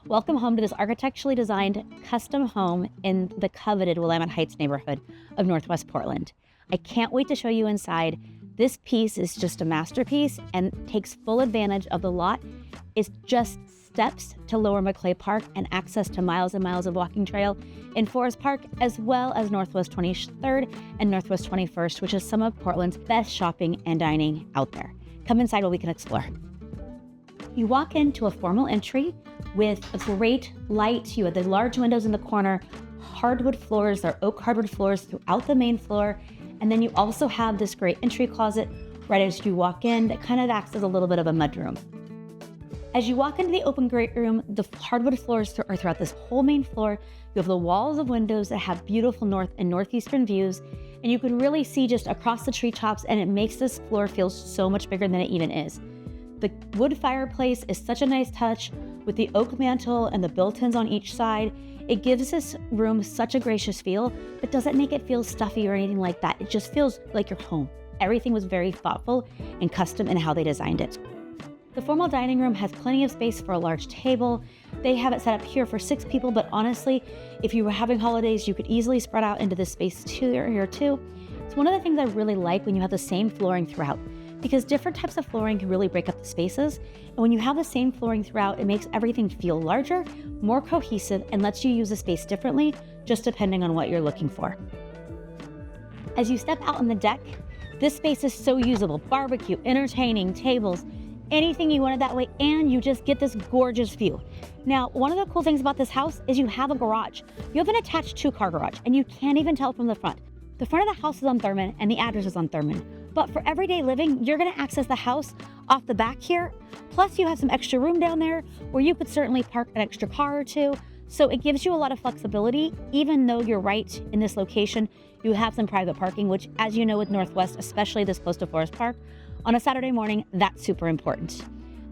Welcome home to this architecturally designed custom home in the coveted Willamette Heights neighborhood of Northwest Portland. I can't wait to show you inside. This piece is just a masterpiece and takes full advantage of the lot. It's just steps to Lower Macleay Park and access to miles and miles of walking trail in Forest Park, as well as Northwest 23rd and Northwest 21st, which is some of Portland's best shopping and dining out there. Come inside where we can explore. You walk into a formal entry with a great light. You have the large windows in the corner, hardwood floors, or oak hardwood floors throughout the main floor. And then you also have this great entry closet right as you walk in that kind of acts as a little bit of a mudroom. As you walk into the open great room, the hardwood floors are throughout this whole main floor. You have the walls of windows that have beautiful north and northeastern views, and you can really see just across the treetops, and it makes this floor feel so much bigger than it even is. The wood fireplace is such a nice touch with the oak mantle and the built-ins on each side. It gives this room such a gracious feel, but doesn't make it feel stuffy or anything like that. It just feels like you're home. Everything was very thoughtful and custom in how they designed it. The formal dining room has plenty of space for a large table. They have it set up here for 6 people, but honestly, if you were having holidays, you could easily spread out into this space here too. It's one of the things I really like when you have the same flooring throughout, because different types of flooring can really break up the spaces. And when you have the same flooring throughout, it makes everything feel larger, more cohesive, and lets you use the space differently, just depending on what you're looking for. As you step out on the deck, this space is so usable. Barbecue, entertaining, tables, anything you wanted that way, and you just get this gorgeous view. Now, one of the cool things about this house is you have a garage. You have an attached 2-car garage, and you can't even tell from the front. The front of the house is on Thurman, and the address is on Thurman. But for everyday living, you're gonna access the house off the back here. Plus you have some extra room down there where you could certainly park an extra car or two. So it gives you a lot of flexibility. Even though you're right in this location, you have some private parking, which, as you know, with Northwest, especially this close to Forest Park, on a Saturday morning, that's super important.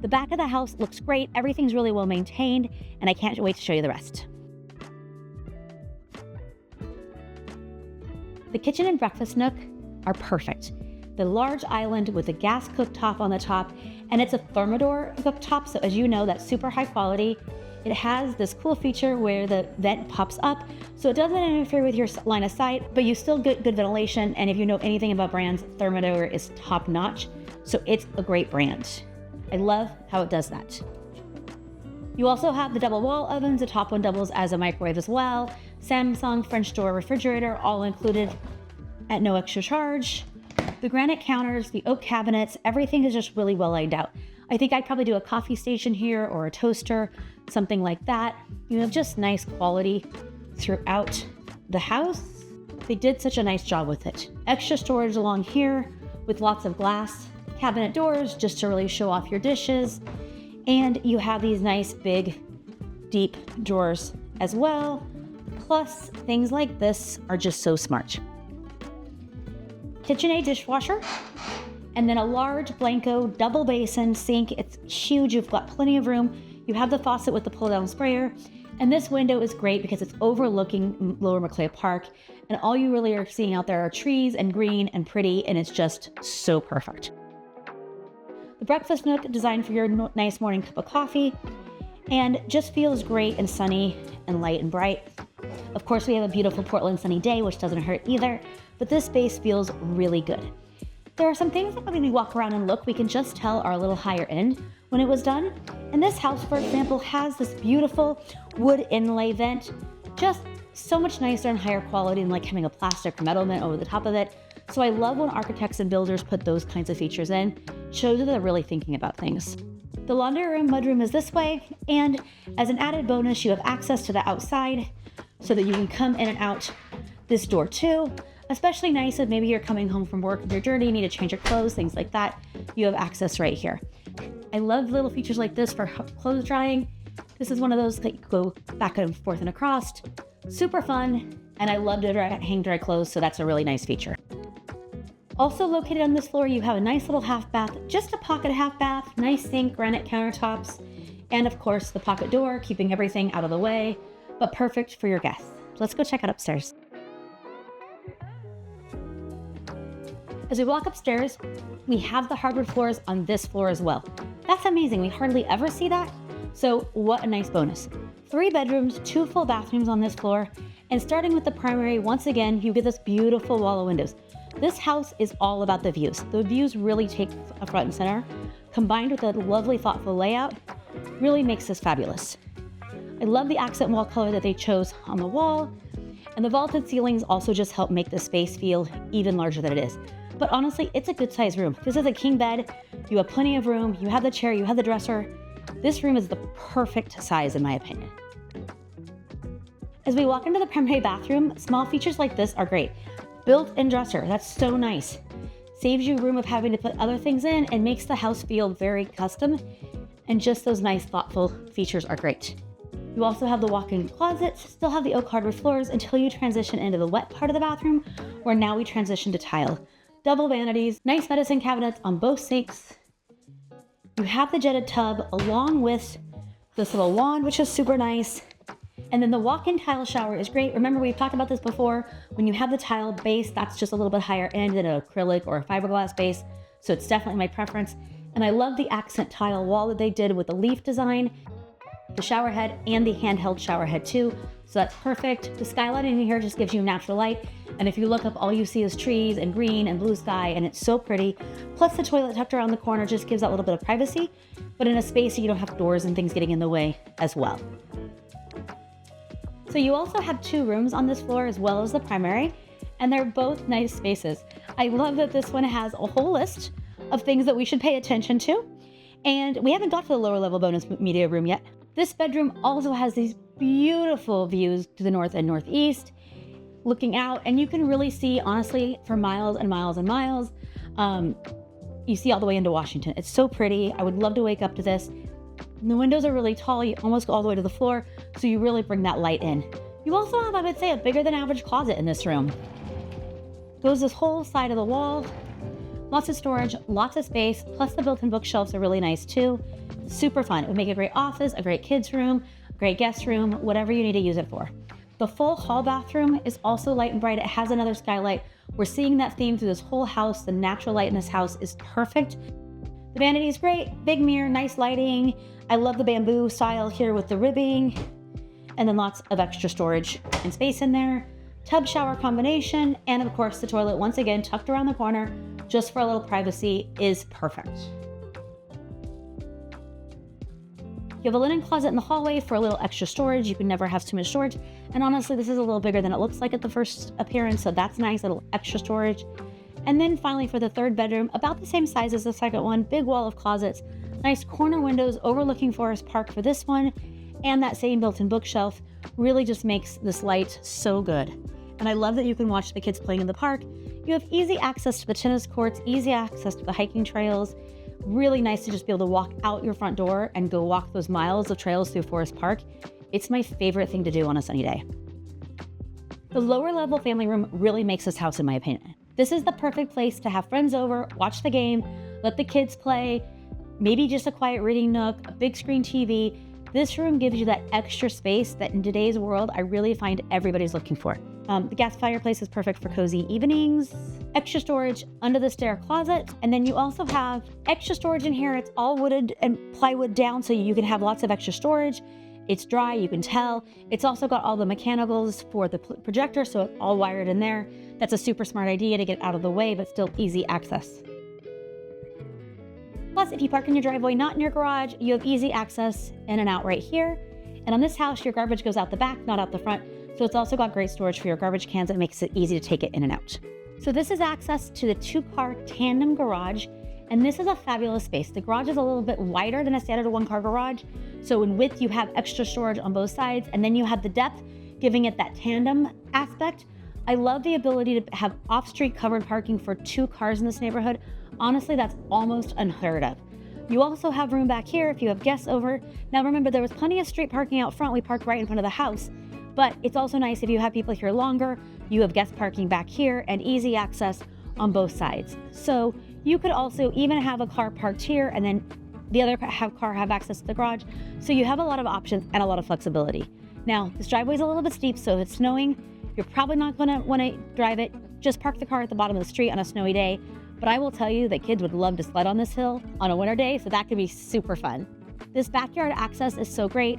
The back of the house looks great. Everything's really well maintained, and I can't wait to show you the rest. The kitchen and breakfast nook are perfect. The large island with a gas cooktop on the top, and it's a Thermador cooktop, so as you know, that's super high quality. It has this cool feature where the vent pops up, so it doesn't interfere with your line of sight, but you still get good ventilation, and if you know anything about brands, Thermador is top notch, so it's a great brand. I love how it does that. You also have the double wall ovens. The top one doubles as a microwave as well. Samsung French door refrigerator, all included at no extra charge. The granite counters, the oak cabinets, everything is just really well laid out. I think I'd probably do a coffee station here or a toaster, something like that. You have just nice quality throughout the house. They did such a nice job with it. Extra storage along here with lots of glass cabinet doors just to really show off your dishes. And you have these nice big deep drawers as well. Plus things like this are just so smart. KitchenAid dishwasher, and then a large Blanco double basin sink. It's huge. You've got plenty of room. You have the faucet with the pull-down sprayer, and this window is great because it's overlooking Lower Macleay Park, and all you really are seeing out there are trees and green and pretty, and it's just so perfect. The breakfast nook designed for your nice morning cup of coffee, and just feels great and sunny and light and bright. Of course, we have a beautiful Portland sunny day, which doesn't hurt either, but this space feels really good. There are some things that when we walk around and look, we can just tell are a little higher end when it was done. And this house, for example, has this beautiful wood inlay vent, just so much nicer and higher quality than like having a plastic or metal vent over the top of it. So I love when architects and builders put those kinds of features in. Shows that they're really thinking about things. The laundry room mudroom is this way, and as an added bonus, you have access to the outside so that you can come in and out this door too. Especially nice if maybe you're coming home from work and you're dirty, you need to change your clothes, things like that. You have access right here. I love little features like this for clothes drying. This is one of those that you go back and forth and across. Super fun, and I love to hang dry clothes, so that's a really nice feature. Also located on this floor, you have a nice little half bath, just a pocket half bath, nice sink, granite countertops, and of course the pocket door, keeping everything out of the way, but perfect for your guests. Let's go check out upstairs. As we walk upstairs, we have the hardwood floors on this floor as well. That's amazing. We hardly ever see that. So what a nice bonus. 3 bedrooms, 2 full bathrooms on this floor, and starting with the primary, once again, you get this beautiful wall of windows. This house is all about the views. The views really take a front and center, combined with a lovely, thoughtful layout, really makes this fabulous. I love the accent wall color that they chose on the wall, and the vaulted ceilings also just help make the space feel even larger than it is. But honestly, it's a good sized room. This is a king bed, you have plenty of room, you have the chair, you have the dresser. This room is the perfect size in my opinion. As we walk into the primary bathroom, small features like this are great. Built-in dresser, that's so nice. Saves you room of having to put other things in and makes the house feel very custom. And just those nice, thoughtful features are great. You also have the walk-in closets, still have the oak hardwood floors until you transition into the wet part of the bathroom, where now we transition to tile. Double vanities, nice medicine cabinets on both sinks. You have the jetted tub along with this little wand, which is super nice. And then the walk-in tile shower is great. Remember, we've talked about this before. When you have the tile base, that's just a little bit higher end than an acrylic or a fiberglass base. So it's definitely my preference. And I love the accent tile wall that they did with the leaf design, the shower head, and the handheld shower head too. So that's perfect. The skylight in here just gives you natural light. And if you look up, all you see is trees and green and blue sky, and it's so pretty. Plus the toilet tucked around the corner just gives that little bit of privacy, but in a space you don't have doors and things getting in the way as well. So you also have 2 rooms on this floor as well as the primary, and they're both nice spaces. I love that this one has a whole list of things that we should pay attention to, and we haven't got to the lower level bonus media room yet. This bedroom also has these beautiful views to the north and northeast, looking out, and you can really see, honestly, for miles and miles and miles. You see all the way into Washington. It's so pretty. I would love to wake up to this. And the windows are really tall. You almost go all the way to the floor, so you really bring that light in. You also have, I would say, a bigger than average closet in this room. Goes this whole side of the wall. Lots of storage, lots of space, plus the built-in bookshelves are really nice too. Super fun. It would make a great office, a great kids room, a great guest room, whatever you need to use it for. The full hall bathroom is also light and bright. It has another skylight. We're seeing that theme through this whole house. The natural light in this house is perfect. The vanity is great, big mirror, nice lighting. I love the bamboo style here with the ribbing, and then lots of extra storage and space in there. Tub shower combination, and of course the toilet, once again tucked around the corner just for a little privacy, is perfect. You have a linen closet in the hallway for a little extra storage. You can never have too much storage. And honestly, this is a little bigger than it looks like at the first appearance, so that's nice, a little extra storage. And then finally for the 3rd bedroom, about the same size as the second one, big wall of closets, nice corner windows overlooking Forest Park for this one, and that same built-in bookshelf really just makes this light so good. And I love that you can watch the kids playing in the park. You have easy access to the tennis courts, easy access to the hiking trails. Really nice to just be able to walk out your front door and go walk those miles of trails through Forest Park. It's my favorite thing to do on a sunny day. The lower level family room really makes this house, in my opinion. This is the perfect place to have friends over, watch the game, let the kids play, maybe just a quiet reading nook, a big screen TV. This room gives you that extra space that in today's world, I really find everybody's looking for. The gas fireplace is perfect for cozy evenings, extra storage under the stair closet, and then you also have extra storage in here. It's all wooded and plywood down, so you can have lots of extra storage. It's dry, you can tell. It's also got all the mechanicals for the projector, so it's all wired in there. That's a super smart idea to get out of the way, but still easy access. Plus, if you park in your driveway, not in your garage, you have easy access in and out right here. And on this house, your garbage goes out the back, not out the front. So it's also got great storage for your garbage cans. It makes it easy to take it in and out. So this is access to the 2-car tandem garage. And this is a fabulous space. The garage is a little bit wider than a standard 1-car garage. So in width, you have extra storage on both sides. And then you have the depth, giving it that tandem aspect. I love the ability to have off-street covered parking for 2 cars in this neighborhood. Honestly, that's almost unheard of. You also have room back here if you have guests over. Now remember, there was plenty of street parking out front. We parked right in front of the house. But it's also nice if you have people here longer, you have guest parking back here and easy access on both sides. So you could also even have a car parked here and then the other car have access to the garage. So you have a lot of options and a lot of flexibility. Now, this driveway is a little bit steep, so if it's snowing, you're probably not gonna wanna drive it. Just park the car at the bottom of the street on a snowy day. But I will tell you that kids would love to sled on this hill on a winter day, so that could be super fun. This backyard access is so great.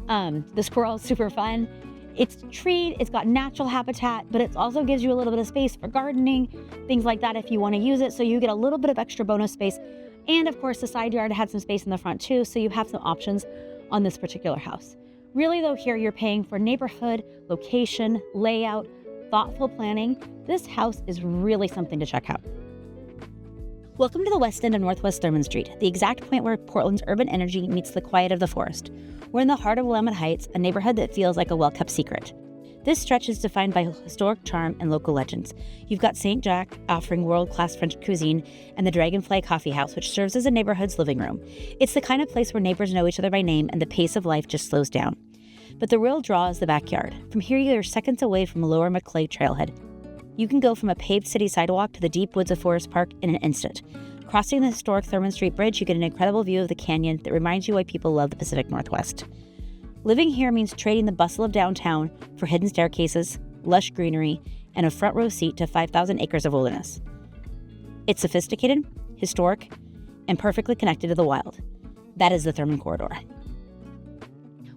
The squirrel is super fun. It's treed, it's got natural habitat, but it also gives you a little bit of space for gardening, things like that if you want to use it. So you get a little bit of extra bonus space. And of course, the side yard had some space in the front too, so you have some options on this particular house. Really though, here you're paying for neighborhood, location, layout, thoughtful planning. This house is really something to check out. Welcome to the west end of Northwest Thurman Street, the exact point where Portland's urban energy meets the quiet of the forest. We're in the heart of Willamette Heights, a neighborhood that feels like a well-kept secret. This stretch is defined by historic charm and local legends. You've got St. Jack, offering world-class French cuisine, and the Dragonfly Coffee House, which serves as a neighborhood's living room. It's the kind of place where neighbors know each other by name and the pace of life just slows down. But the real draw is the backyard. From here, you're seconds away from Lower Macleay trailhead. You can go from a paved city sidewalk to the deep woods of Forest Park in an instant. Crossing the historic Thurman Street Bridge, you get an incredible view of the canyon that reminds you why people love the Pacific Northwest. Living here means trading the bustle of downtown for hidden staircases, lush greenery, and a front row seat to 5,000 acres of wilderness. It's sophisticated, historic, and perfectly connected to the wild. That is the Thurman Corridor.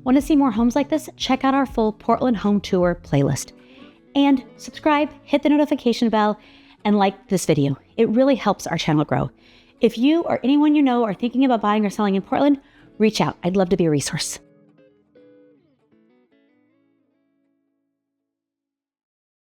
Want to see more homes like this? Check out our full Portland Home Tour playlist. And subscribe, hit the notification bell, and like this video. It really helps our channel grow. If you or anyone you know are thinking about buying or selling in Portland, reach out. I'd love to be a resource.